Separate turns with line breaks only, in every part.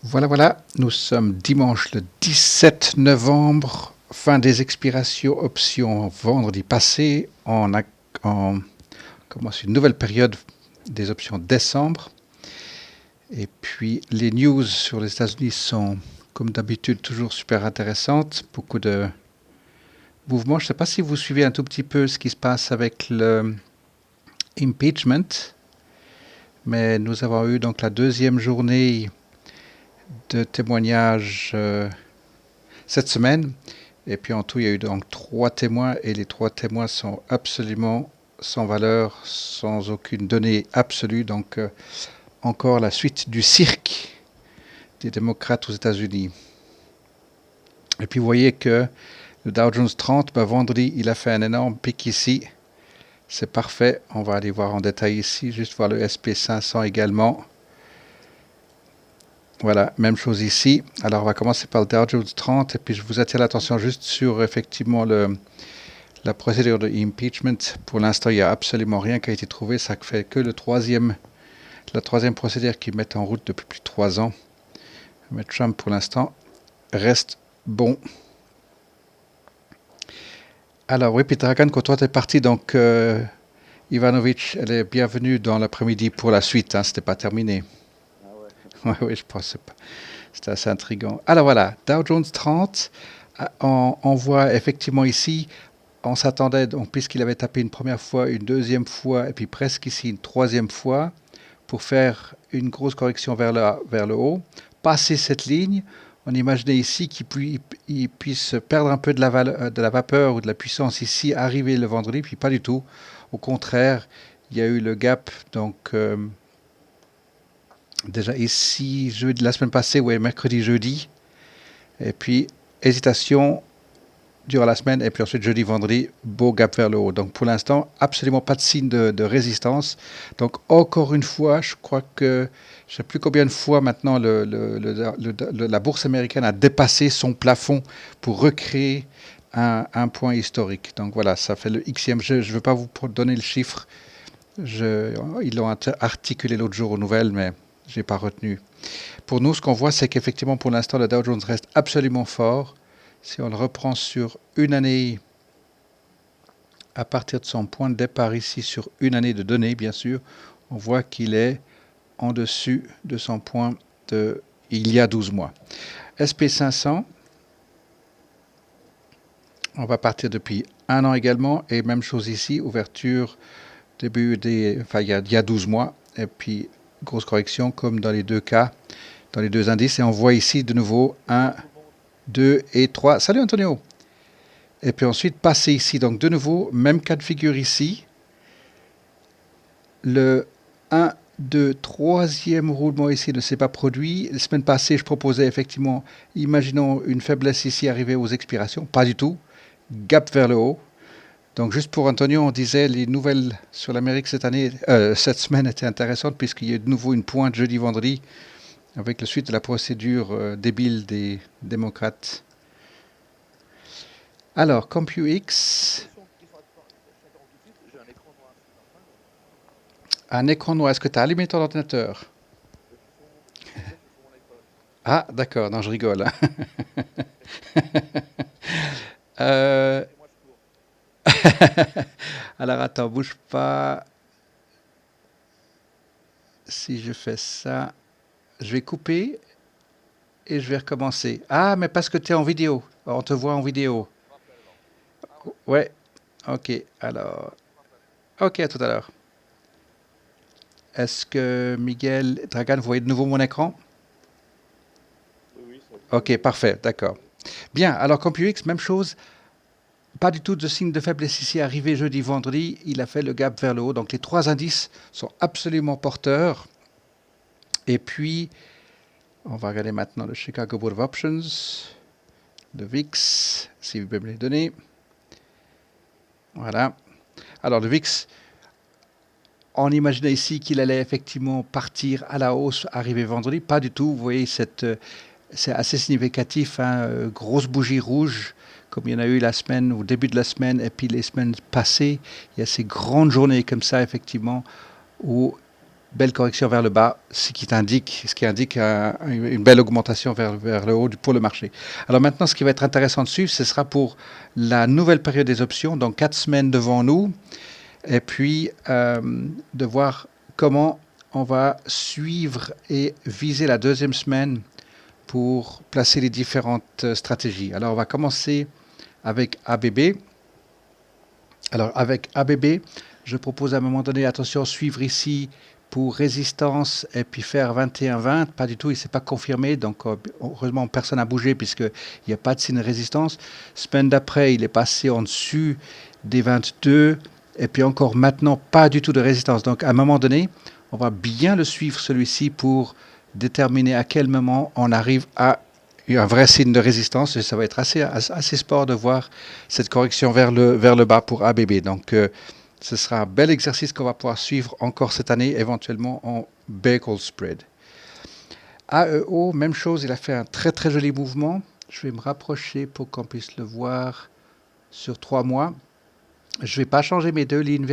Voilà, nous sommes dimanche le 17 novembre, fin des expirations options vendredi passé. On commence une nouvelle période des options décembre. Et puis les news sur les États-Unis sont, comme d'habitude, toujours super intéressantes. Beaucoup de mouvements. Je ne sais pas si vous suivez un tout petit peu ce qui se passe avec le impeachment, mais nous avons eu donc la deuxième journée de témoignages cette semaine. Et puis en tout, il y a eu donc 3 témoins et les 3 témoins sont absolument sans valeur, sans aucune donnée absolue. Donc encore la suite du cirque des démocrates aux États-Unis. Et puis vous voyez que le Dow Jones 30, vendredi, il a fait un énorme pic ici. C'est parfait. On va aller voir en détail ici, juste voir le SP500 également. Voilà, même chose ici. Alors on va commencer par le Dow Jones 30 et puis je vous attire l'attention juste sur effectivement la procédure de impeachment. Pour l'instant, il n'y a absolument rien qui a été trouvé. Ça fait que la troisième procédure qu'ils mettent en route depuis plus de 3 ans. Mais Trump, pour l'instant, reste bon. Alors oui, puis Dragan, quand toi t'es parti, donc Ivanovic, elle est bienvenue dans l'après-midi pour la suite. Hein, c'était pas terminé.
Ah ouais.
Oui, je pensais pas. C'était assez intriguant. Alors voilà, Dow Jones 30, on voit effectivement ici, on s'attendait, donc, puisqu'il avait tapé une première fois, une deuxième fois, et puis presque ici une troisième fois, pour faire une grosse correction vers le haut, passer cette ligne, on imaginait ici qu'il puisse perdre un peu de la vapeur ou de la puissance ici, arriver le vendredi, puis pas du tout. Au contraire, il y a eu le gap, donc déjà ici, jeudi, la semaine passée, ouais, mercredi, jeudi, et puis hésitation durant la semaine, et puis ensuite jeudi, vendredi, beau gap vers le haut. Donc pour l'instant, absolument pas de signe de résistance. Donc encore une fois, je crois que je ne sais plus combien de fois maintenant la bourse américaine a dépassé son plafond pour recréer un point historique. Donc voilà, ça fait le Xème. Je ne veux pas vous donner le chiffre. Ils l'ont articulé l'autre jour aux nouvelles, mais je n'ai pas retenu. Pour nous, ce qu'on voit, c'est qu'effectivement, pour l'instant, le Dow Jones reste absolument fort. Si on le reprend sur une année, à partir de son point de départ ici, sur une année de données, bien sûr, on voit qu'il est en dessus de son point de il y a 12 mois. SP500, on va partir depuis un an également, et même chose ici, ouverture il y a 12 mois, et puis grosse correction comme dans les deux cas, dans les deux indices, et on voit ici de nouveau 1, 2 et 3. Salut Antonio! Et puis ensuite, passer ici. Donc de nouveau, même cas de figure ici. Le 1, 2, troisième roulement ici ne s'est pas produit. La semaine passée, je proposais effectivement, imaginons une faiblesse ici arrivée aux expirations. Pas du tout. Gap vers le haut. Donc juste pour Antonio, on disait les nouvelles sur l'Amérique cette semaine étaient intéressantes puisqu'il y a de nouveau une pointe jeudi-vendredi avec la suite de la procédure débile des démocrates. Alors, CompuX,
J'ai un écran noir, c'est normal ou pas?
un écran noir. Est-ce que tu as allumé ton ordinateur?
Le système est sur mon iPhone.
Ah, d'accord, non, je rigole.
Vas-y,
Euh,
fais-moi le tour.
alors attends, bouge pas. Si je fais ça, je vais couper et je vais recommencer. Ah, mais parce que tu es en vidéo. On te voit en vidéo.
Parfait alors. Ah ouais?
Ouais, ok. Alors,
Parfait.
ok, à tout à l'heure. Est-ce que Miguel Dragan, vous voyez de nouveau mon écran?
Oui, oui, ça affiche
Ok, parfait,
sur
d'accord.
mon écran.
Bien, alors CompuX, même chose. Pas du tout de signe de faiblesse ici. Arrivé jeudi, vendredi, il a fait le gap vers le haut. Donc les 3 indices sont absolument porteurs. Et puis, on va regarder maintenant le Chicago Board of Options, le VIX, si vous pouvez me les donner. Voilà. Alors le VIX, on imaginait ici qu'il allait effectivement partir à la hausse, arriver vendredi. Pas du tout. Vous voyez, c'est assez significatif. Hein, grosse bougie rouge, comme il y en a eu la semaine, au début de la semaine, et puis les semaines passées. Il y a ces grandes journées comme ça, effectivement, où belle correction vers le bas, ce qui indique une belle augmentation vers le haut pour le marché. Alors maintenant, ce qui va être intéressant de suivre, ce sera pour la nouvelle période des options, donc 4 semaines devant nous, et puis de voir comment on va suivre et viser la deuxième semaine pour placer les différentes stratégies. Alors on va commencer avec ABB. Alors avec ABB, je propose à un moment donné, attention, suivre ici pour résistance et puis faire 21-20. Pas du tout, il ne s'est pas confirmé. Donc heureusement, personne n'a bougé puisqu'il n'y a pas de signe de résistance. Semaine d'après, il est passé en dessus des 22. Et puis encore maintenant, pas du tout de résistance. Donc à un moment donné, on va bien le suivre celui-ci pour déterminer à quel moment on arrive à un vrai signe de résistance. Et ça va être assez sport de voir cette correction vers le bas pour ABB. Donc ce sera un bel exercice qu'on va pouvoir suivre encore cette année, éventuellement en Bagel Spread. AEO, même chose, il a fait un très très joli mouvement. Je vais me rapprocher pour qu'on puisse le voir sur 3 mois. Je ne vais pas changer mes deux lignes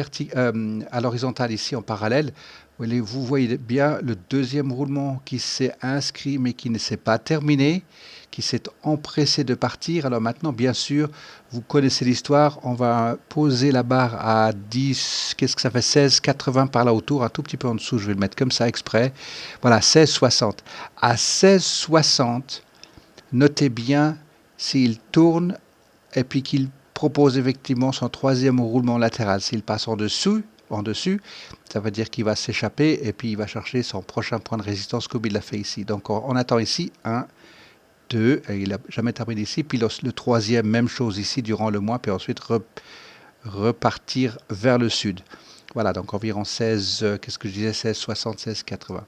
à l'horizontale ici en parallèle. Vous voyez bien le deuxième roulement qui s'est inscrit mais qui ne s'est pas terminé, qui s'est empressé de partir. Alors maintenant, bien sûr, vous connaissez l'histoire. On va poser la barre à 10, qu'est-ce que ça fait, 16,80 par là autour, un tout petit peu en dessous. Je vais le mettre comme ça exprès. Voilà, 16,60. À 16,60, notez bien s'il tourne et puis qu'il propose effectivement son troisième roulement latéral. S'il passe en dessus, ça veut dire qu'il va s'échapper et puis il va chercher son prochain point de résistance comme il l'a fait ici. Donc on attend ici 1, 2, et il n'a jamais terminé ici. Puis le troisième, même chose ici durant le mois, puis ensuite repartir vers le sud. Voilà, donc environ 16, qu'est-ce que je disais, 16,60, 16,80.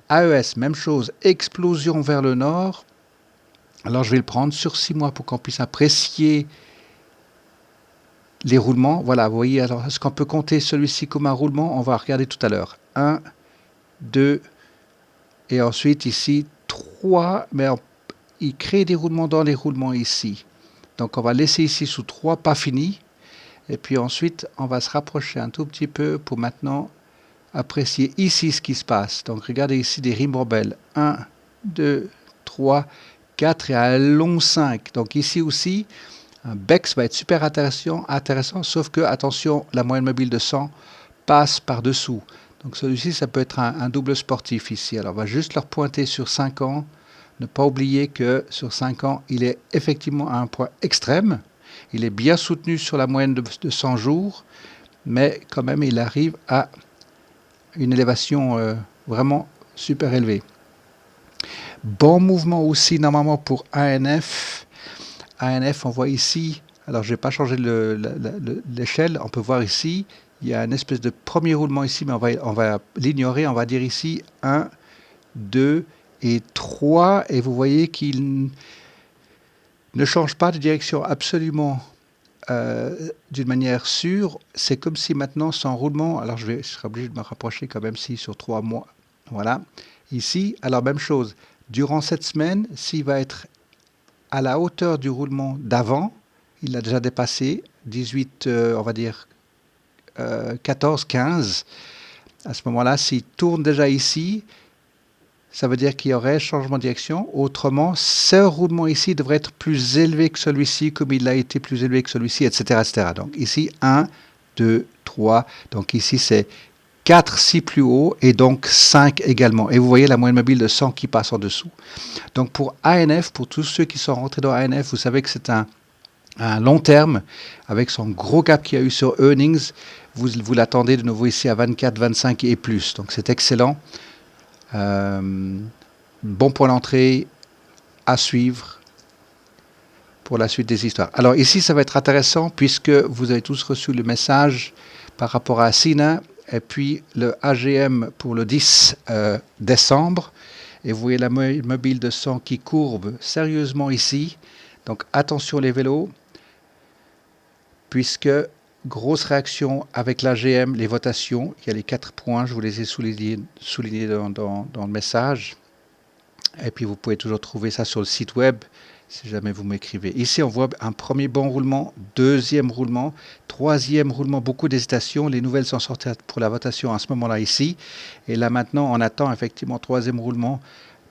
AES, même chose, explosion vers le nord. Alors je vais le prendre sur 6 mois pour qu'on puisse apprécier les roulements. Voilà, vous voyez, alors est-ce qu'on peut compter celui-ci comme un roulement? On va regarder tout à l'heure. 1, 2, et ensuite ici 3, mais il crée des roulements dans les roulements ici. Donc on va laisser ici sous 3 pas finis. Et puis ensuite, on va se rapprocher un tout petit peu pour maintenant apprécier ici ce qui se passe. Donc regardez ici des ribambelles. 1, 2, 3, 4 et un long 5. Donc ici aussi, un BEX va être super intéressant, sauf que, attention, la moyenne mobile de 100 passe par-dessous. Donc celui-ci, ça peut être un double sportif ici. Alors on va juste leur pointer sur 5 ans. Ne pas oublier que sur 5 ans, il est effectivement à un point extrême. Il est bien soutenu sur la moyenne de 100 jours, mais quand même, il arrive à une élévation vraiment super élevée. Bon mouvement aussi, normalement, pour ANF. ANF, on voit ici, alors je n'ai pas changé l'échelle, on peut voir ici, il y a une espèce de premier roulement ici, mais on va l'ignorer, on va dire ici 1, 2 et 3, et vous voyez qu'il ne change pas de direction absolument d'une manière sûre. C'est comme si maintenant son roulement, alors je serai obligé de me rapprocher quand même si sur 3 mois, voilà, ici, alors même chose, durant cette semaine, s'il va être à la hauteur du roulement d'avant, il a déjà dépassé 18, on va dire 14, 15. À ce moment-là, s'il tourne déjà ici, ça veut dire qu'il y aurait changement de direction. Autrement, ce roulement ici devrait être plus élevé que celui-ci, comme il a été plus élevé que celui-ci, etc., etc. Donc ici, 1, 2, 3. Donc ici, c'est 4 si plus haut et donc 5 également. Et vous voyez la moyenne mobile de 100 qui passe en dessous. Donc pour ANF, pour tous ceux qui sont rentrés dans ANF, vous savez que c'est un long terme avec son gros gap qu'il y a eu sur earnings. Vous l'attendez de nouveau ici à 24, 25 et plus. Donc c'est excellent. Bon pour l'entrée, à suivre pour la suite des histoires. Alors ici, ça va être intéressant puisque vous avez tous reçu le message par rapport à Sina et puis le AGM pour le 10 décembre. Et vous voyez la mobile de 100 qui courbe sérieusement ici. Donc attention les vélos, puisque grosse réaction avec l'AGM, les votations. Il y a les 4 points, je vous les ai soulignés dans le message. Et puis vous pouvez toujours trouver ça sur le site web. si jamais vous m'écrivez. Ici, on voit un premier bon roulement, deuxième roulement, troisième roulement, beaucoup d'hésitation. Les nouvelles sont sorties pour la votation à ce moment-là ici. Et là maintenant, on attend effectivement troisième roulement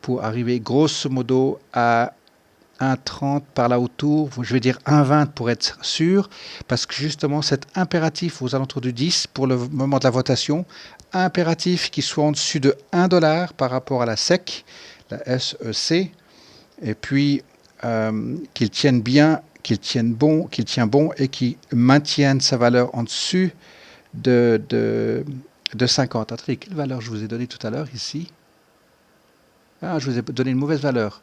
pour arriver grosso modo à 1,30 par là autour, je vais dire 1,20 pour être sûr, parce que justement cet impératif aux alentours du 10 pour le moment de la votation, impératif qui soit en dessus de 1 dollar par rapport à la SEC, la SEC, et puis qu'il tienne bien, qu'il tient bon et qu'il maintienne sa valeur en dessus de 50. Attendez, quelle valeur je vous ai donné tout à l'heure ici? Ah, je vous ai donné une mauvaise valeur.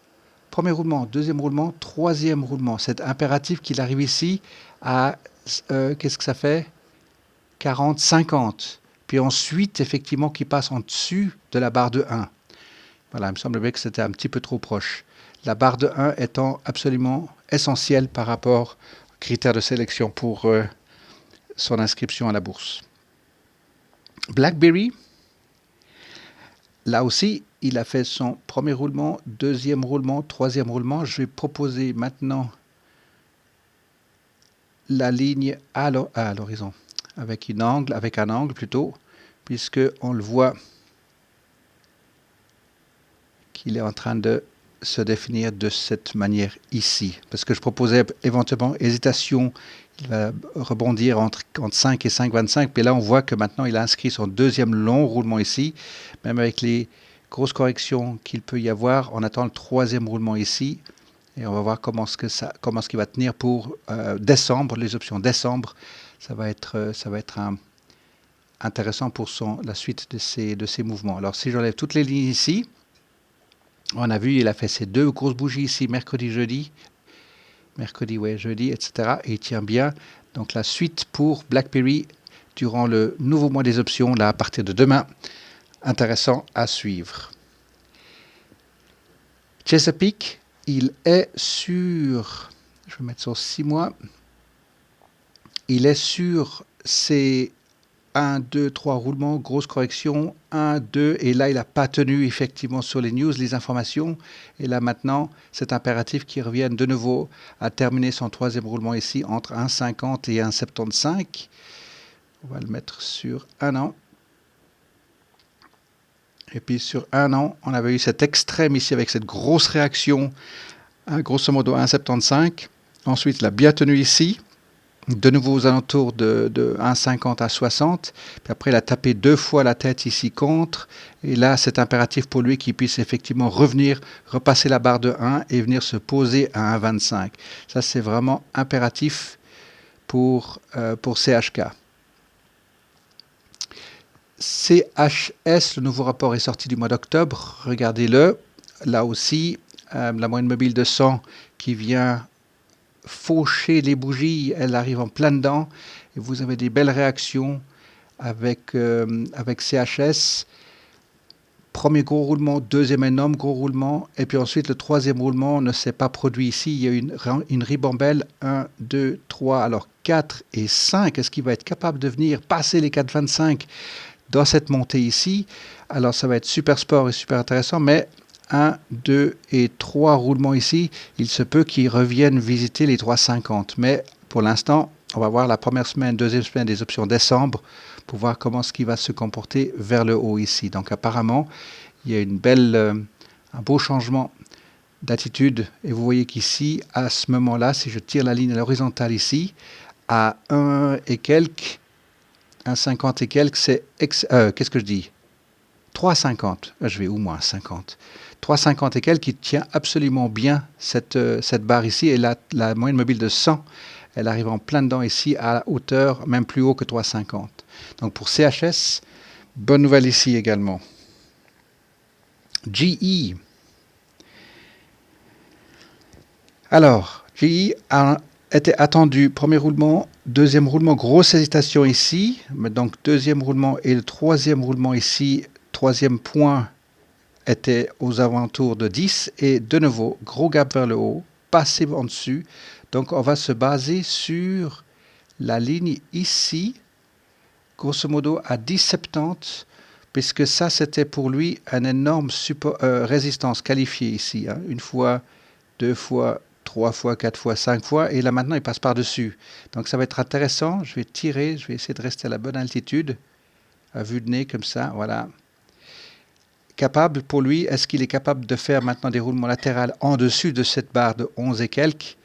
Premier roulement, deuxième roulement, troisième roulement. C'est impératif qu'il arrive ici à, qu'est-ce que ça fait? 40, 50. Puis ensuite, effectivement, qu'il passe en dessus de la barre de 1. Voilà, il me semble bien que c'était un petit peu trop proche. La barre de 1 étant absolument essentielle par rapport aux critères de sélection pour son inscription à la bourse. BlackBerry, là aussi, il a fait son premier roulement, deuxième roulement, troisième roulement. Je vais proposer maintenant la ligne à l'horizon, avec un angle plutôt, puisque on le voit qu'il est en train de se définir de cette manière ici. Parce que je proposais éventuellement hésitation, il va rebondir entre 5 et 5,25, puis là on voit que maintenant il a inscrit son deuxième long roulement ici, même avec les grosses corrections qu'il peut y avoir, on attend le troisième roulement ici, et on va voir comment ce qu'il va tenir pour décembre, les options décembre, ça va être intéressant pour la suite de ces mouvements. Alors si j'enlève toutes les lignes ici, on a vu, il a fait ces deux grosses bougies ici, mercredi, jeudi, etc. Et il tient bien. Donc la suite pour BlackBerry durant le nouveau mois des options, là à partir de demain, intéressant à suivre. Chesapeake, il est sur, je vais mettre sur 6 mois, il est sur ces 1, 2, 3 roulements, grosse correction, 1, 2, et là il n'a pas tenu effectivement sur les news, les informations, et là maintenant c'est impératif qu'il revienne de nouveau à terminer son troisième roulement ici entre 1,50 et 1,75. On va le mettre sur un an. Et puis sur un an, on avait eu cet extrême ici avec cette grosse réaction, grosso modo 1,75. Ensuite, il a bien tenu ici, de nouveau aux alentours de 1,50 à 60. Puis après, il a tapé 2 fois la tête ici contre. Et là, c'est impératif pour lui qu'il puisse effectivement revenir, repasser la barre de 1 et venir se poser à 1,25. Ça, c'est vraiment impératif pour CHK. CHS, le nouveau rapport est sorti du mois d'octobre. Regardez-le. Là aussi, la moyenne mobile de 100 qui vient faucher les bougies, elle arrive en plein dedans. Et vous avez des belles réactions avec CHS. Premier gros roulement, deuxième énorme gros roulement. Et puis ensuite, le troisième roulement ne s'est pas produit ici. Il y a une ribambelle. 1, 2, 3, alors 4 et 5. Est-ce qu'il va être capable de venir passer les 4,25 dans cette montée ici? Alors ça va être super sport et super intéressant, mais 1, 2 et 3 roulements ici, il se peut qu'ils reviennent visiter les 3,50. Mais pour l'instant, on va voir la première semaine, deuxième semaine des options décembre pour voir comment ce qui va se comporter vers le haut ici. Donc apparemment, il y a un beau changement d'attitude. Et vous voyez qu'ici, à ce moment-là, si je tire la ligne à l'horizontale ici, à 1 et quelques, 1,50 et quelques, c'est... qu'est-ce que je dis? 3,50. Je vais où, moi, 50? 3,50 et quelques qui tient absolument bien cette barre ici. Et la moyenne mobile de 100, elle arrive en plein dedans ici, à hauteur, même plus haut que 3,50. Donc pour CHS, bonne nouvelle ici également. GE. Alors, GE a était attendu. Premier roulement, deuxième roulement, grosse hésitation ici. Donc deuxième roulement et le troisième roulement ici. Troisième point était aux alentours de 10. Et de nouveau, gros gap vers le haut, passé en dessus. Donc on va se baser sur la ligne ici, grosso modo à 10,70, puisque ça c'était pour lui un énorme résistance qualifiée ici. Hein. Une fois, deux fois, 3 fois, 4 fois, 5 fois, et là maintenant il passe par-dessus. Donc ça va être intéressant, je vais tirer, je vais essayer de rester à la bonne altitude, à vue de nez comme ça, voilà. Capable pour lui, est-ce qu'il est capable de faire maintenant des roulements latéraux en dessus de cette barre de 11 et quelques,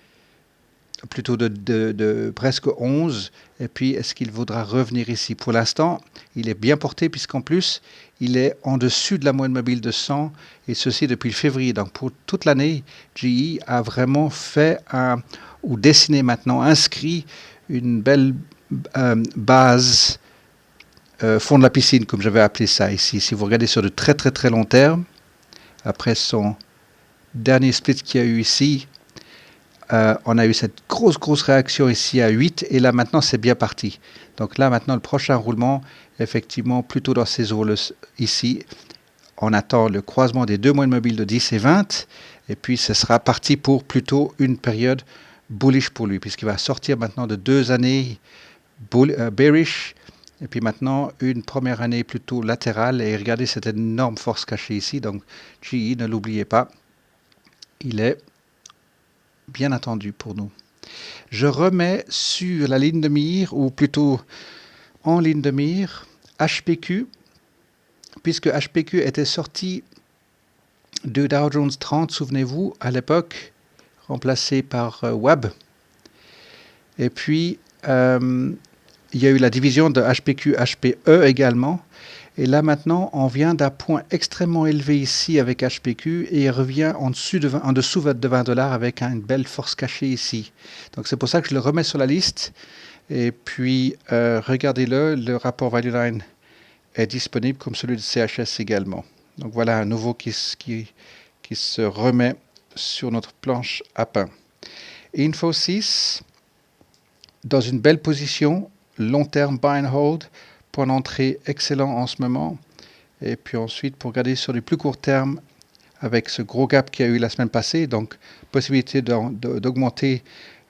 plutôt de presque 11, et puis est-ce qu'il voudra revenir ici? Pour l'instant, il est bien porté puisqu'en plus, il est en dessus de la moyenne mobile de 100, et ceci depuis février. Donc pour toute l'année, GE a vraiment fait ou dessiné maintenant, inscrit une belle base fond de la piscine, comme j'avais appelé ça ici. Si vous regardez sur de très très très long terme, après son dernier split qu'il y a eu ici, on a eu cette grosse réaction ici à 8 et là maintenant c'est bien parti. Donc là maintenant le prochain roulement, effectivement plutôt dans ces eaux ici, on attend le croisement des deux moyennes mobiles de 10 et 20 et puis ce sera parti pour plutôt une période bullish pour lui puisqu'il va sortir maintenant de 2 années bearish et puis maintenant une première année plutôt latérale et regardez cette énorme force cachée ici. Donc GE, ne l'oubliez pas, il est bien attendu pour nous. Je remets sur la ligne de mire, ou plutôt en ligne de mire, HPQ, puisque HPQ était sorti de Dow Jones 30, souvenez-vous, à l'époque, remplacé par WAB. Et puis, il y a eu la division de HPQ-HPE également. Et là maintenant, on vient d'un point extrêmement élevé ici avec HPQ et il revient en dessous de 20 dollars avec une belle force cachée ici. Donc c'est pour ça que je le remets sur la liste. Et puis regardez-le, le rapport Value Line est disponible comme celui de CHS également. Donc voilà un nouveau qui se remet sur notre planche à pain. Infosys, dans une belle position, long terme buy and hold. Point d'entrée excellent en ce moment. Et puis ensuite, pour regarder sur du plus court terme, avec ce gros gap qu'il y a eu la semaine passée, donc possibilité d'augmenter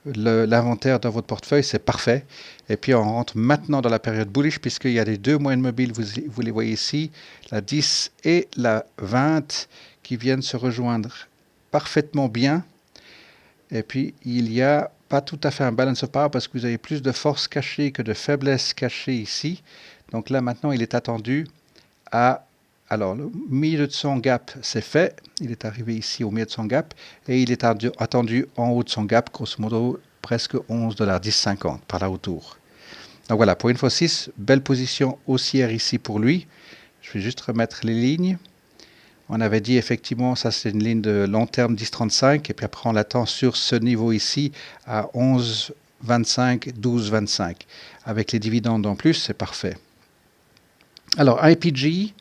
l'inventaire dans votre portefeuille, c'est parfait. Et puis on rentre maintenant dans la période bullish, puisqu'il y a les deux moyennes mobiles, vous les voyez ici, la 10 et la 20, qui viennent se rejoindre parfaitement bien. Et puis il y a pas tout à fait un balance of power parce que vous avez plus de force cachée que de faiblesse cachée ici. Donc là, maintenant, il est attendu à... Alors, le milieu de son gap, c'est fait. Il est arrivé ici au milieu de son gap. Et il est attendu en haut de son gap, grosso modo, presque 11 $, 10,50 par là autour. Donc voilà, pour Infosys, belle position haussière ici pour lui. Je vais juste remettre les lignes. On avait dit effectivement, ça c'est une ligne de long terme 10,35 et puis après on l'attend sur ce niveau ici à 11,25, 12,25. Avec les dividendes en plus, c'est parfait. Alors IPG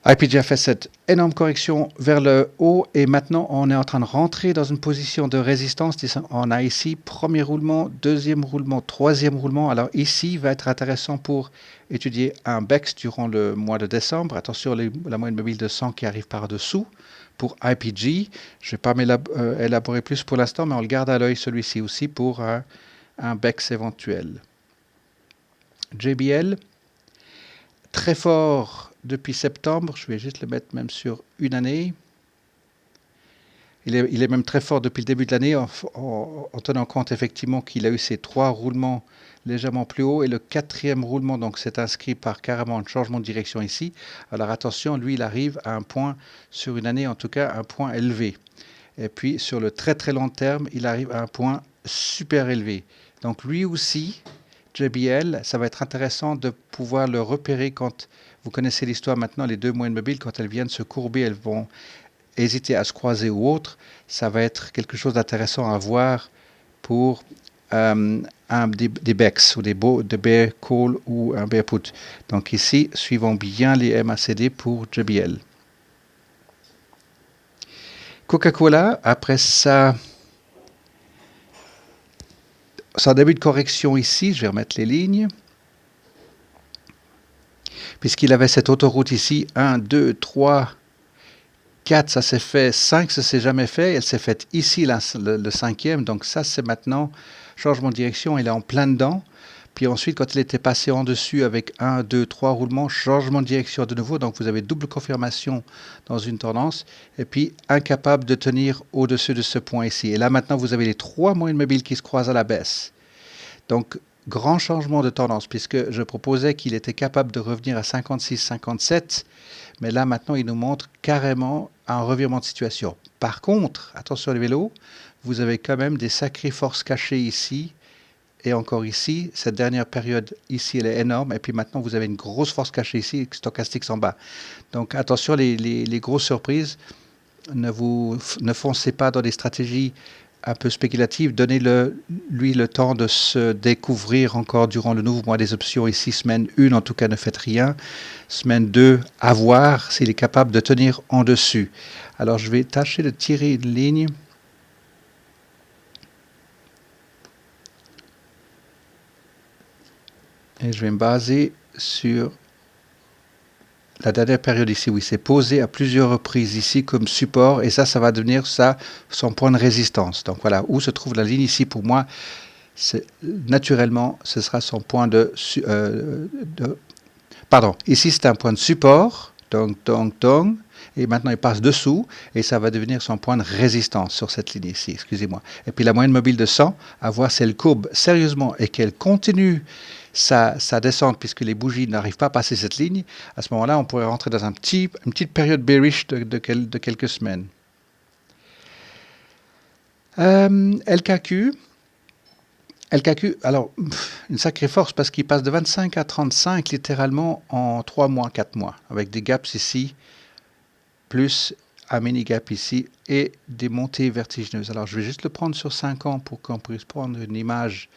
a fait cette énorme correction vers le haut et maintenant on est en train de rentrer dans une position de résistance. On a ici premier roulement, deuxième roulement, troisième roulement. Alors ici va être intéressant pour étudier un BEX durant le mois de décembre. Attention, la moyenne mobile de 100 qui arrive par-dessous pour IPG. Je ne vais pas élaborer plus pour l'instant, mais on le garde à l'œil celui-ci aussi pour un BEX éventuel. JBL, très fort depuis septembre, je vais juste le mettre même sur une année. Il est même très fort depuis le début de l'année en tenant compte effectivement qu'il a eu ces 3 roulements légèrement plus hauts et le 4e roulement, donc c'est inscrit par carrément un changement de direction ici. Alors attention, lui il arrive à un point sur une année, en tout cas un point élevé. Et puis sur le très très long terme, il arrive à un point super élevé. Donc lui aussi, JBL, ça va être intéressant de pouvoir le repérer quand vous connaissez l'histoire maintenant, les deux moyennes mobiles, quand elles viennent se courber, elles vont hésiter à se croiser ou autre. Ça va être quelque chose d'intéressant à voir pour des BEX ou des bear call ou un bear put. Donc ici, suivons bien les MACD pour JBL. Coca-Cola, après ça, son début de correction ici, je vais remettre les lignes. Puisqu'il avait cette autoroute ici, 1, 2, 3, 4, ça s'est fait, 5, ça s'est jamais fait, elle s'est faite ici, le 5e, donc ça c'est maintenant, changement de direction, il est en plein dedans. Puis ensuite, quand il était passé en dessus avec 1, 2, 3 roulements, changement de direction de nouveau. Donc vous avez double confirmation dans une tendance. Et puis incapable de tenir au-dessus de ce point ici. Et là maintenant, vous avez les 3 moyennes mobiles qui se croisent à la baisse. Donc grand changement de tendance puisque je proposais qu'il était capable de revenir à 56, 57. Mais là maintenant, il nous montre carrément un revirement de situation. Par contre, attention les vélos, vous avez quand même des sacrées forces cachées ici. Et encore ici, cette dernière période ici, elle est énorme. Et puis maintenant, vous avez une grosse force cachée ici, stochastique en bas. Donc attention, les grosses surprises, ne foncez pas dans des stratégies un peu spéculatives. Donnez-lui le temps de se découvrir encore durant le nouveau mois des options. Ici, semaine 1, en tout cas, ne faites rien. Semaine 2, à voir s'il est capable de tenir en dessus. Alors, je vais tâcher de tirer une ligne. Et je vais me baser sur la dernière période ici où il s'est posé à plusieurs reprises ici comme support. Et ça va devenir son point de résistance. Donc voilà, où se trouve la ligne ici pour moi, naturellement, ce sera son point pardon, ici c'est un point de support. Donc. Et maintenant il passe dessous et ça va devenir son point de résistance sur cette ligne ici, excusez-moi. Et puis la moyenne mobile de 100, à voir si elle courbe sérieusement et qu'elle continue sa descente puisque les bougies n'arrivent pas à passer cette ligne, à ce moment-là on pourrait rentrer dans une petite période bearish de quelques semaines. LKQ, alors une sacrée force parce qu'il passe de 25 à 35 littéralement en 3 mois, 4 mois, avec des gaps ici, plus un mini gap ici et des montées vertigineuses. Alors je vais juste le prendre sur 5 ans pour qu'on puisse prendre une image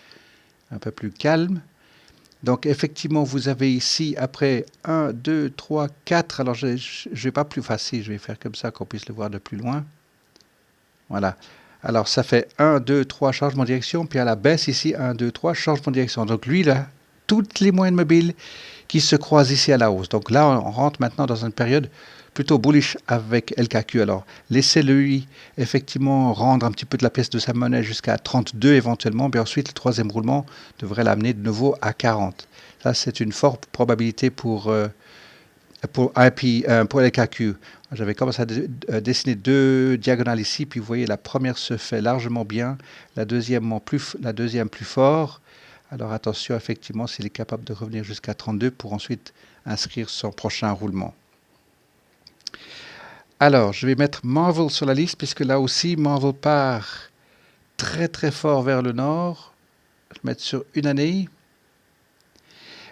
un peu plus calme. Donc effectivement, vous avez ici, après 1, 2, 3, 4, alors je ne vais pas plus facile, je vais faire comme ça qu'on puisse le voir de plus loin. Voilà. Alors ça fait 1, 2, 3, changement de direction, puis à la baisse ici, 1, 2, 3, changement de direction. Donc lui, là, toutes les moyennes mobiles qui se croisent ici à la hausse. Donc là, on rentre maintenant dans une période plutôt bullish avec LKQ. Alors, laissez-le effectivement rendre un petit peu de la pièce de sa monnaie jusqu'à 32 éventuellement, puis ensuite le troisième roulement devrait l'amener de nouveau à 40. Ça, c'est une forte probabilité pour LKQ. J'avais commencé à dessiner 2 diagonales ici, puis vous voyez la première se fait largement bien, la deuxième plus fort. Alors attention effectivement s'il est capable de revenir jusqu'à 32 pour ensuite inscrire son prochain roulement. Alors, je vais mettre Marvel sur la liste, puisque là aussi, Marvel part très très fort vers le nord. Je vais le mettre sur une année,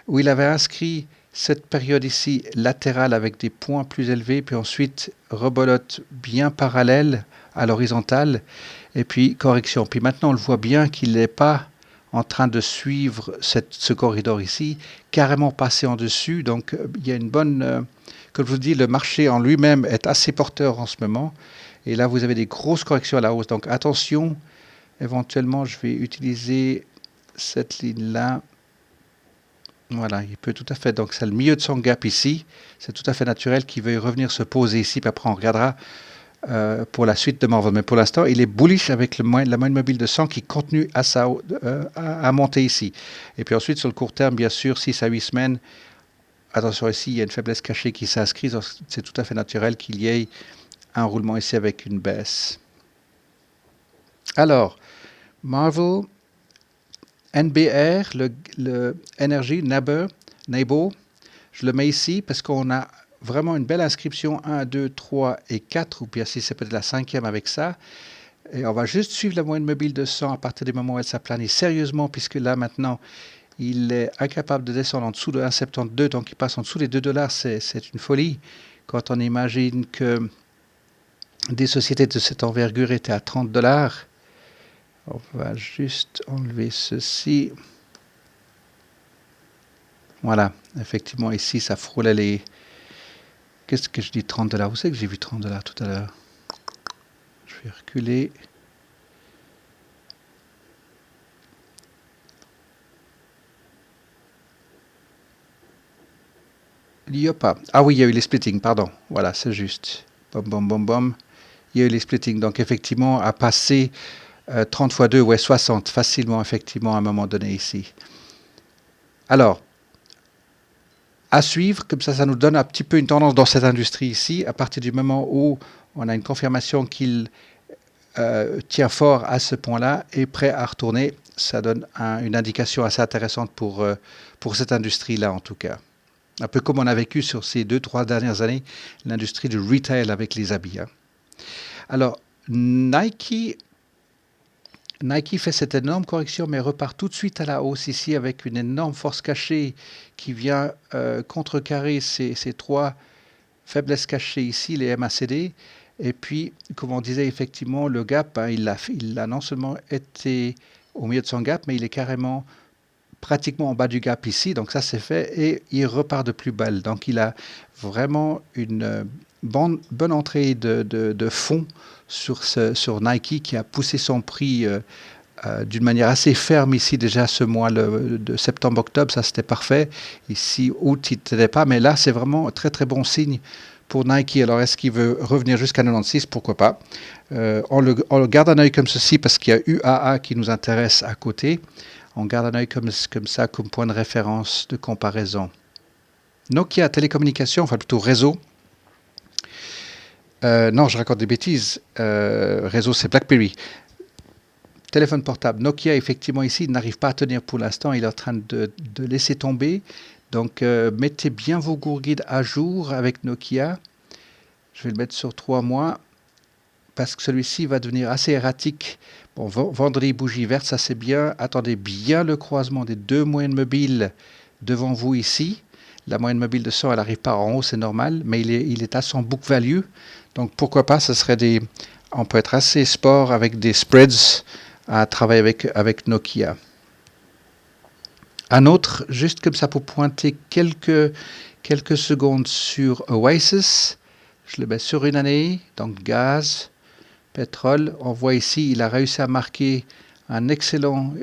où il avait inscrit cette période ici latérale avec des points plus élevés, puis ensuite rebolote bien parallèle à l'horizontale, et puis correction. Puis maintenant, on le voit bien qu'il n'est pas en train de suivre ce corridor ici, carrément passé en dessus. Donc, il y a une bonne... comme je vous dis, le marché en lui-même est assez porteur en ce moment. Et là, vous avez des grosses corrections à la hausse. Donc, attention, éventuellement, je vais utiliser cette ligne-là. Voilà, il peut tout à fait. Donc, c'est le milieu de son gap ici. C'est tout à fait naturel qu'il veuille revenir se poser ici. Puis après, on regardera pour la suite de Marvel. Mais pour l'instant, il est bullish avec la moyenne mobile de 100 qui continue à monter ici. Et puis ensuite, sur le court terme, bien sûr, 6 à 8 semaines, attention ici, il y a une faiblesse cachée qui s'inscrit. C'est tout à fait naturel qu'il y ait un roulement ici avec une baisse. Alors, Marvel, NBR, le Energy, NABO, je le mets ici parce qu'on a vraiment une belle inscription 1, 2, 3 et 4, ou bien si c'est peut-être la 5e avec ça. Et on va juste suivre la moyenne mobile de 100 à partir du moment où elle s'aplanit sérieusement, puisque là maintenant, il est incapable de descendre en dessous de 1,72, donc il passe en dessous des $2, c'est une folie. Quand on imagine que des sociétés de cette envergure étaient à $30, on va juste enlever ceci. Voilà, effectivement ici ça frôlait les... Qu'est-ce que je dis, $30? Vous savez que j'ai vu $30 tout à l'heure. Je vais reculer. Yopa. Ah oui, il y a eu les splittings, pardon. Voilà, c'est juste. Bom, bom, bom, bom. Il y a eu les splittings. Donc, effectivement, à passer 30 x 2, ouais, 60, facilement, effectivement, à un moment donné ici. Alors, à suivre, comme ça nous donne un petit peu une tendance dans cette industrie ici, à partir du moment où on a une confirmation qu'il tient fort à ce point-là et prêt à retourner, ça donne une indication assez intéressante pour cette industrie-là en tout cas. Un peu comme on a vécu sur ces 2-3 dernières années, l'industrie du retail avec les habits. Hein. Alors, Nike fait cette énorme correction, mais repart tout de suite à la hausse ici avec une énorme force cachée qui vient contrecarrer ces trois faiblesses cachées ici, les MACD. Et puis, comme on disait effectivement, le gap, hein, il a non seulement été au milieu de son gap, mais il est carrément pratiquement en bas du gap ici. Donc ça, c'est fait et il repart de plus belle. Donc il a vraiment une bonne entrée de fond sur Nike qui a poussé son prix d'une manière assez ferme ici déjà ce mois de septembre-octobre, ça c'était parfait. Ici, août, il ne tenait pas, mais là c'est vraiment un très très bon signe pour Nike. Alors est-ce qu'il veut revenir jusqu'à 96? Pourquoi pas. On le garde un œil comme ceci parce qu'il y a UAA qui nous intéresse à côté. On garde un œil comme ça comme point de référence de comparaison. Nokia télécommunications, enfin plutôt réseau. Non, je raconte des bêtises. Réseau, c'est BlackBerry. Téléphone portable. Nokia, effectivement, ici, il n'arrive pas à tenir pour l'instant. Il est en train de laisser tomber. Donc, mettez bien vos guides à jour avec Nokia. Je vais le mettre sur 3 mois parce que celui-ci va devenir assez erratique. Bon, vendredi, bougie verte, ça c'est bien. Attendez bien le croisement des deux moyennes mobiles devant vous ici. La moyenne mobile de 100, elle n'arrive pas en haut, c'est normal, mais il est à son book value. Donc pourquoi pas, on peut être assez sport avec des spreads à travailler avec Nokia. Un autre, juste comme ça pour pointer quelques secondes sur Oasis. Je le mets sur une année, donc gaz, pétrole. On voit ici, il a réussi à marquer un excellent...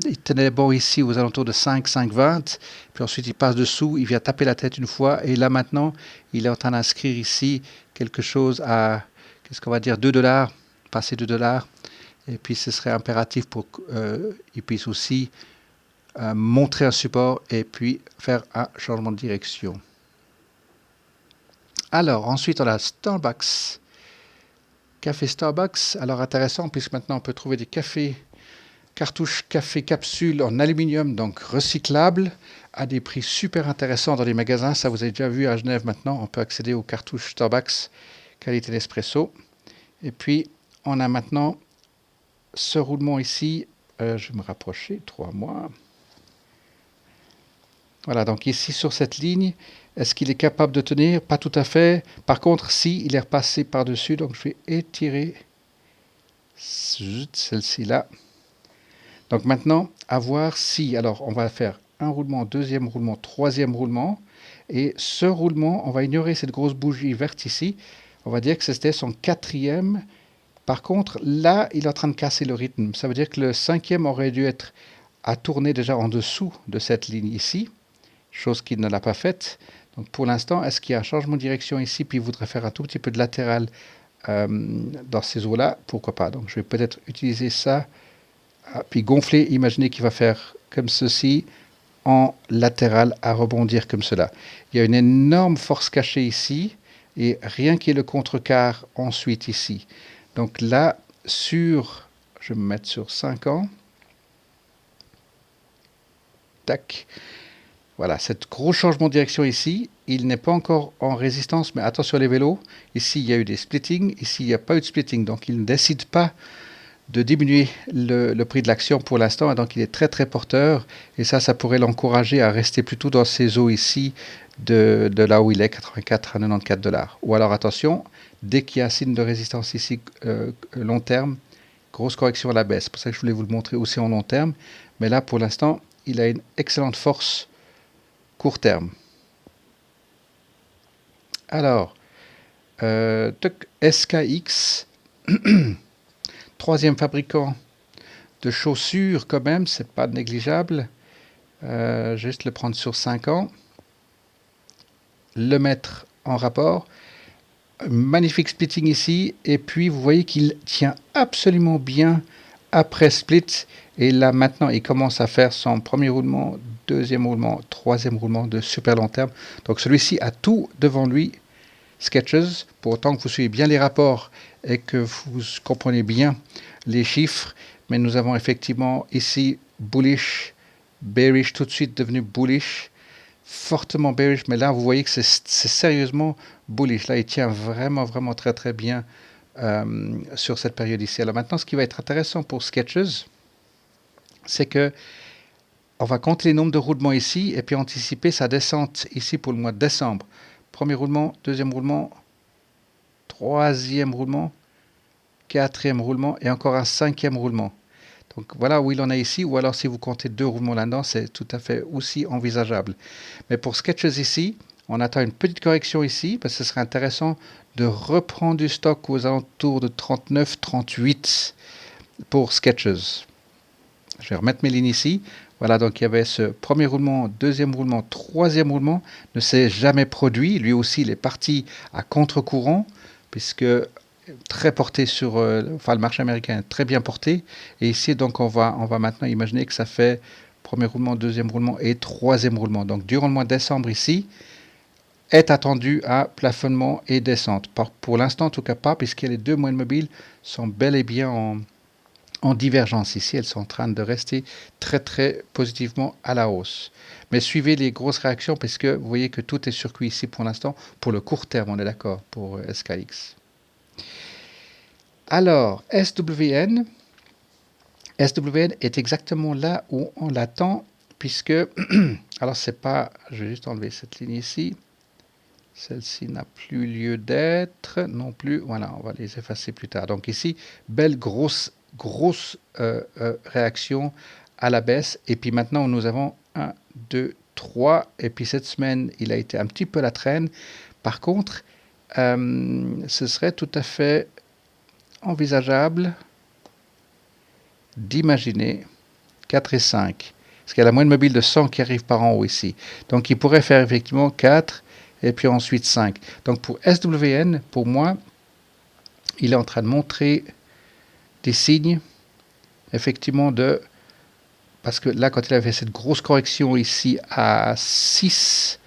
il tenait bon ici aux alentours de 5,20. Puis ensuite, il passe dessous, il vient taper la tête une fois. Et là, maintenant, il est en train d'inscrire ici quelque chose à, qu'est-ce qu'on va dire, $2, passer $2. Et puis, ce serait impératif pour qu'il puisse aussi montrer un support et puis faire un changement de direction. Alors, ensuite, on a Starbucks. Café Starbucks, alors intéressant puisque maintenant on peut trouver des cartouches café capsules en aluminium, donc recyclables, à des prix super intéressants dans les magasins. Ça vous avez déjà vu à Genève maintenant, on peut accéder aux cartouches Starbucks qualité Nespresso. Et puis on a maintenant ce roulement ici, je vais me rapprocher, 3 mois. Voilà, donc ici sur cette ligne, est-ce qu'il est capable de tenir? Pas tout à fait. Par contre, si, il est repassé par-dessus, donc je vais étirer celle-ci là. Donc maintenant, à voir si, alors on va faire un roulement, deuxième roulement, troisième roulement. Et ce roulement, on va ignorer cette grosse bougie verte ici. On va dire que c'était son quatrième. Par contre, là, il est en train de casser le rythme. Ça veut dire que le cinquième aurait dû être à tourner déjà en dessous de cette ligne ici, chose qu'il ne l'a pas faite. Donc pour l'instant, est-ce qu'il y a un changement de direction ici, puis il voudrait faire un tout petit peu de latéral dans ces eaux-là? Pourquoi pas? Donc je vais peut-être utiliser ça, puis gonfler, imaginez qu'il va faire comme ceci, en latéral à rebondir comme cela. Il y a une énorme force cachée ici, et rien qui est le contrequart ensuite ici. Donc là, je vais me mettre sur 5 ans. Tac. Voilà, cet gros changement de direction ici, il n'est pas encore en résistance, mais attention les vélos. Ici, il y a eu des splittings, ici, il n'y a pas eu de splitting. Donc, il ne décide pas de diminuer le prix de l'action pour l'instant. Donc, il est très, très porteur. Et ça pourrait l'encourager à rester plutôt dans ces eaux ici de là où il est, 84 à $94. Ou alors, attention, dès qu'il y a un signe de résistance ici, long terme, grosse correction à la baisse. C'est pour ça que je voulais vous le montrer aussi en long terme. Mais là, pour l'instant, il a une excellente force court terme. Alors, SKX, troisième fabricant de chaussures quand même, c'est pas négligeable. Juste le prendre sur 5 ans, le mettre en rapport. Magnifique splitting ici, et puis vous voyez qu'il tient absolument bien après split. Et là, maintenant, il commence à faire son premier roulement, deuxième roulement, troisième roulement de super long terme. Donc, celui-ci a tout devant lui, Sketches, pour autant que vous suivez bien les rapports et que vous comprenez bien les chiffres. Mais nous avons effectivement ici bullish, bearish, tout de suite devenu bullish, fortement bearish. Mais là, vous voyez que c'est sérieusement bullish. Là, il tient vraiment, vraiment très, très bien sur cette période ici. Alors maintenant, ce qui va être intéressant pour Sketches, c'est que on va compter les nombres de roulements ici et puis anticiper sa descente ici pour le mois de décembre. Premier roulement, deuxième roulement, troisième roulement, quatrième roulement et encore un cinquième roulement. Donc voilà où il en est ici, ou alors si vous comptez deux roulements là-dedans, c'est tout à fait aussi envisageable. Mais pour Sketches ici, on attend une petite correction ici, parce que ce serait intéressant de reprendre du stock aux alentours de 39-38 pour Sketches. Je vais remettre mes lignes ici. Voilà, donc il y avait ce premier roulement, deuxième roulement, troisième roulement, ne s'est jamais produit. Lui aussi, il est parti à contre-courant, puisque très porté sur, enfin le marché américain est très bien porté. Et ici, donc, on va maintenant imaginer que ça fait premier roulement, deuxième roulement et troisième roulement. Donc, durant le mois de décembre ici, est attendu à plafonnement et descente. Pour l'instant, en tout cas pas, puisque les deux moyennes mobiles sont bel et bien en divergence ici. Elles sont en train de rester très très positivement à la hausse. Mais suivez les grosses réactions, puisque vous voyez que tout est circuit ici pour l'instant, pour le court terme, on est d'accord, pour SKX. Alors, SWN est exactement là où on l'attend, puisque, alors c'est pas, je vais juste enlever cette ligne ici, celle-ci n'a plus lieu d'être non plus, voilà, on va les effacer plus tard. Donc ici, belle grosse réaction à la baisse, et puis maintenant nous avons 1, 2, 3, et puis cette semaine, il a été un petit peu la traîne. Par contre, ce serait tout à fait envisageable d'imaginer 4 et 5. Parce qu'il y a la moyenne mobile de 100 qui arrive par en haut ici. Donc il pourrait faire effectivement 4 et puis ensuite 5. Donc pour SWN, pour moi, il est en train de montrer des signes effectivement de... Parce que là, quand il avait fait cette grosse correction ici à 6,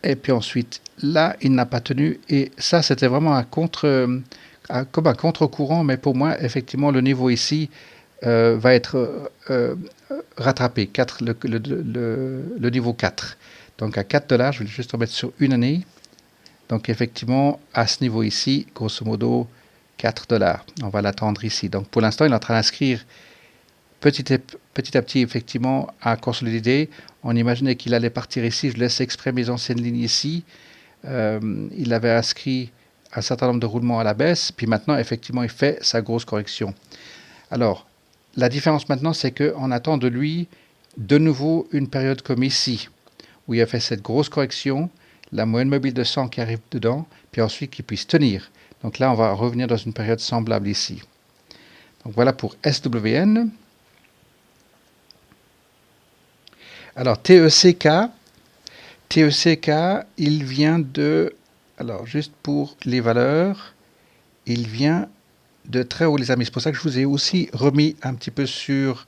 et puis ensuite là, il n'a pas tenu. Et ça, c'était vraiment comme un contre-courant, mais pour moi, effectivement, le niveau ici va être rattrapé, le niveau 4. Donc à 4 dollars, je vais juste remettre sur une année. Donc effectivement, à ce niveau ici, grosso modo, 4 dollars. On va l'attendre ici. Donc pour l'instant, il est en train d'inscrire petit à petit, effectivement, à consolider. On imaginait qu'il allait partir ici. Je laisse exprès mes anciennes lignes ici. Il avait inscrit un certain nombre de roulements à la baisse. Puis maintenant, effectivement, il fait sa grosse correction. Alors, la différence maintenant, c'est qu'on attend de lui de nouveau une période comme ici, où il a fait cette grosse correction, la moyenne mobile de 100 qui arrive dedans, puis ensuite qu'il puisse tenir. Donc là, on va revenir dans une période semblable ici. Donc voilà pour SWN. Alors TECK, il vient de... Alors juste pour les valeurs, il vient de très haut les amis. C'est pour ça que je vous ai aussi remis un petit peu sur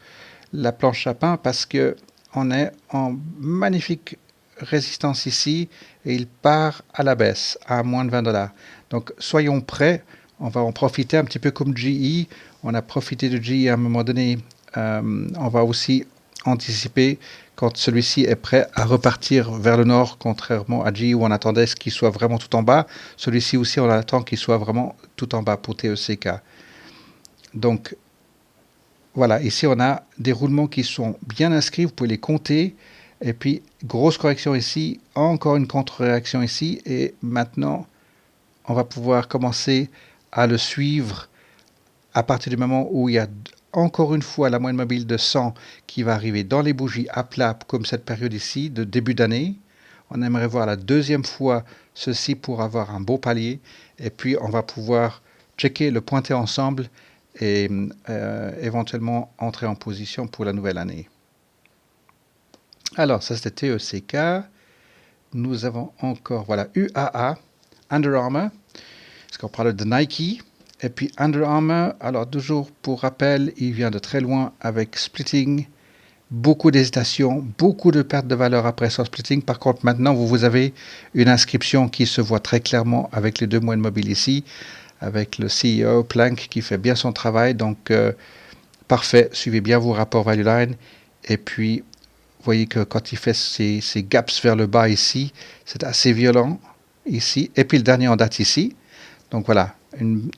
la planche à pain, parce que on est en magnifique résistance ici et il part à la baisse à moins de 20 dollars. Donc soyons prêts, on va en profiter un petit peu comme GE. On a profité de GE à un moment donné. On va aussi anticiper quand celui-ci est prêt à repartir vers le nord, contrairement à GE où on attendait ce qu'il soit vraiment tout en bas. Celui-ci aussi, on attend qu'il soit vraiment tout en bas pour TECK. Donc voilà, ici on a des roulements qui sont bien inscrits, vous pouvez les compter. Et puis, grosse correction ici, encore une contre-réaction ici. Et maintenant, on va pouvoir commencer à le suivre à partir du moment où il y a encore une fois la moyenne mobile de 100 qui va arriver dans les bougies à plat, comme cette période ici, de début d'année. On aimerait voir la deuxième fois ceci pour avoir un beau palier. Et puis, on va pouvoir checker le pointer ensemble et éventuellement entrer en position pour la nouvelle année. Alors, ça c'était TECK. Nous avons encore, voilà, UAA, Under Armour, parce qu'on parle de Nike. Et puis Under Armour, alors toujours pour rappel, il vient de très loin avec splitting, beaucoup d'hésitation, beaucoup de perte de valeur après son splitting. Par contre, maintenant, vous avez une inscription qui se voit très clairement avec les 2 mois de mobile ici, avec le CEO Plank qui fait bien son travail. Donc, parfait, suivez bien vos rapports value line. Et puis, vous voyez que quand il fait ces gaps vers le bas ici, c'est assez violent ici. Et puis le dernier en date ici. Donc voilà, une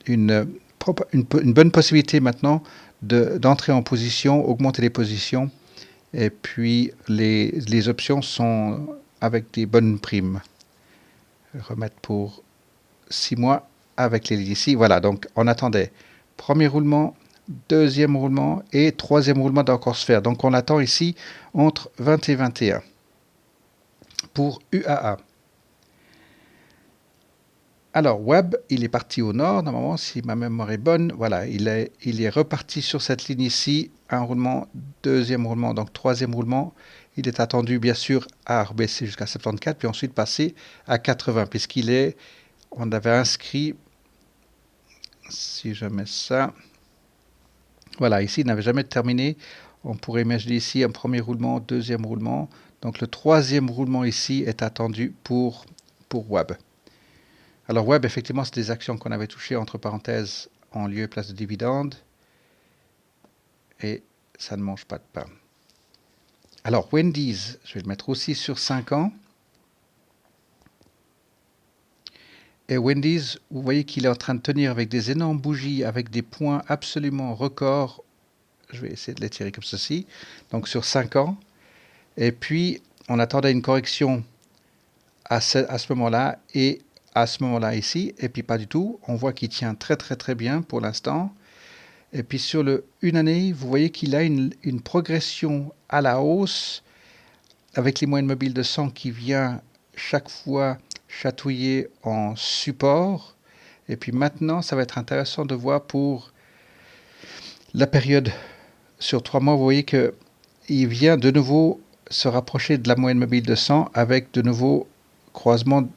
bonne possibilité maintenant d'entrer en position, augmenter les positions. Et puis les options sont avec des bonnes primes. Remettre pour 6 mois avec les lignes ici. Voilà, donc on attendait premier roulement, deuxième roulement et troisième roulement d'encore se faire. Donc on attend ici entre 20 et 21 pour UAA. Alors, Webb, il est parti au nord, normalement, si ma mémoire est bonne. Voilà, il est reparti sur cette ligne ici. Un roulement, deuxième roulement, donc troisième roulement. Il est attendu, bien sûr, à rebaisser jusqu'à 74, puis ensuite passer à 80, on avait inscrit, si je mets ça, voilà, ici, il n'avait jamais terminé. On pourrait imaginer ici un premier roulement, deuxième roulement. Donc, le troisième roulement ici est attendu pour Webb. Alors Webb, effectivement, c'est des actions qu'on avait touchées entre parenthèses en lieu et place de dividendes. Et ça ne mange pas de pain. Alors Wendy's, je vais le mettre aussi sur 5 ans. Et Wendy's, vous voyez qu'il est en train de tenir avec des énormes bougies, avec des points absolument records. Je vais essayer de les tirer comme ceci. Donc sur 5 ans. Et puis, on attendait une correction à ce moment-là et à ce moment-là ici. Et puis pas du tout. On voit qu'il tient très très très bien pour l'instant. Et puis sur une année, vous voyez qu'il a une progression à la hausse avec les moyennes mobiles de 100 qui vient chaque fois chatouiller en support. Et puis maintenant, ça va être intéressant de voir pour la période sur 3 mois, vous voyez qu'il vient de nouveau se rapprocher de la moyenne mobile de 100 avec de nouveaux croisements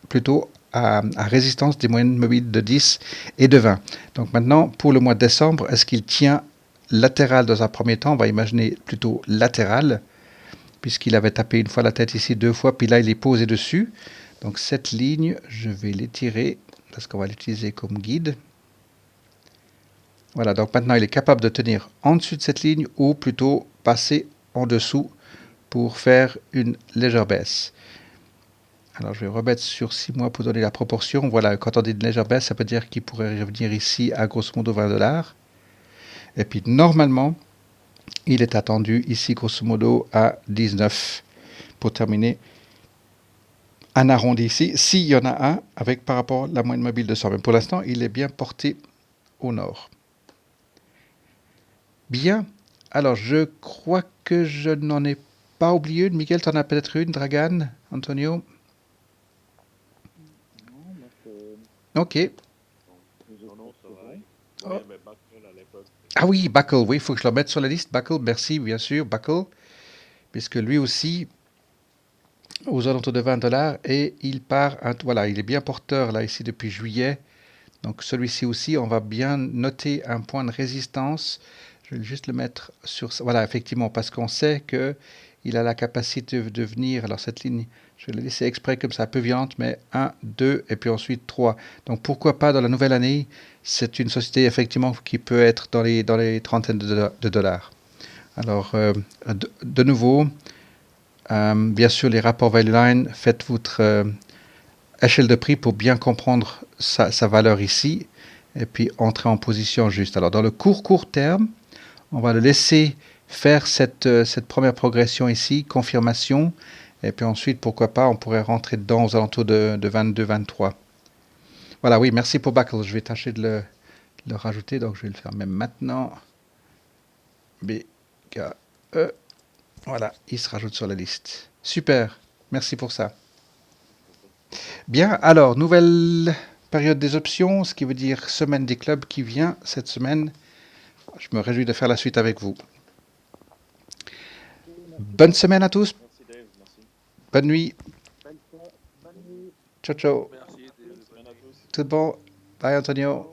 plutôt à résistance des moyennes mobiles de 10 et de 20. Donc maintenant, pour le mois de décembre, est-ce qu'il tient latéral dans un premier temps? On va imaginer plutôt latéral, puisqu'il avait tapé une fois la tête ici, 2 fois, puis là, il est posé dessus. Donc cette ligne, je vais l'étirer, parce qu'on va l'utiliser comme guide. Voilà, donc maintenant, il est capable de tenir en dessus de cette ligne, ou plutôt passer en dessous pour faire une légère baisse. Alors, je vais remettre sur 6 mois pour donner la proportion. Voilà, quand on dit une légère baisse, ça peut dire qu'il pourrait revenir ici à grosso modo 20 $. Et puis, normalement, il est attendu ici grosso modo à 19 pour terminer un arrondi ici, s'il y en a un, avec par rapport à la moyenne mobile de 100. Mais pour l'instant, il est bien porté au nord. Bien. Alors, je crois que je n'en ai pas oublié une. Miguel, tu en as peut-être une, Dragan, Antonio?
Non, moi,
Ok.
non, ça va.
Oh.
Ouais, mais Buckle à l'époque.
Ah oui, Buckle, oui, il faut que je le mette sur la liste. Buckle, merci, bien sûr, Buckle, puisque lui aussi, aux alentours de 20 $, et il part, voilà, il est bien porteur là ici depuis juillet. Donc celui-ci aussi, on va bien noter un point de résistance. Je vais juste le mettre sur ça. Voilà, effectivement, parce qu'on sait qu'il a la capacité de venir. Alors cette ligne, je vais la laisser exprès comme ça, un peu violente, mais 1, 2 et puis ensuite 3. Donc pourquoi pas dans la nouvelle année? C'est une société effectivement qui peut être dans les trentaines de dollars. Alors de nouveau, bien sûr les rapports value line, faites votre échelle de prix pour bien comprendre sa valeur ici et puis entrer en position juste. Alors dans le court terme, on va le laisser faire cette première progression ici, confirmation, et puis ensuite pourquoi pas on pourrait rentrer dedans aux alentours de 22-23. Voilà, oui, merci pour Buckle, je vais tâcher de le rajouter, donc je vais le faire même maintenant. B-K-E, voilà, il se rajoute sur la liste. Super, merci pour ça. Bien, alors, nouvelle période des options, ce qui veut dire semaine des clubs qui vient cette semaine. Je me réjouis de faire la suite avec vous. Bonne semaine à tous,
Merci Dave, merci.
bonne nuit,
Bonne nuit.
ciao ciao,
Merci Dave. Bonne nuit à tous.
tout bon, bye Antonio.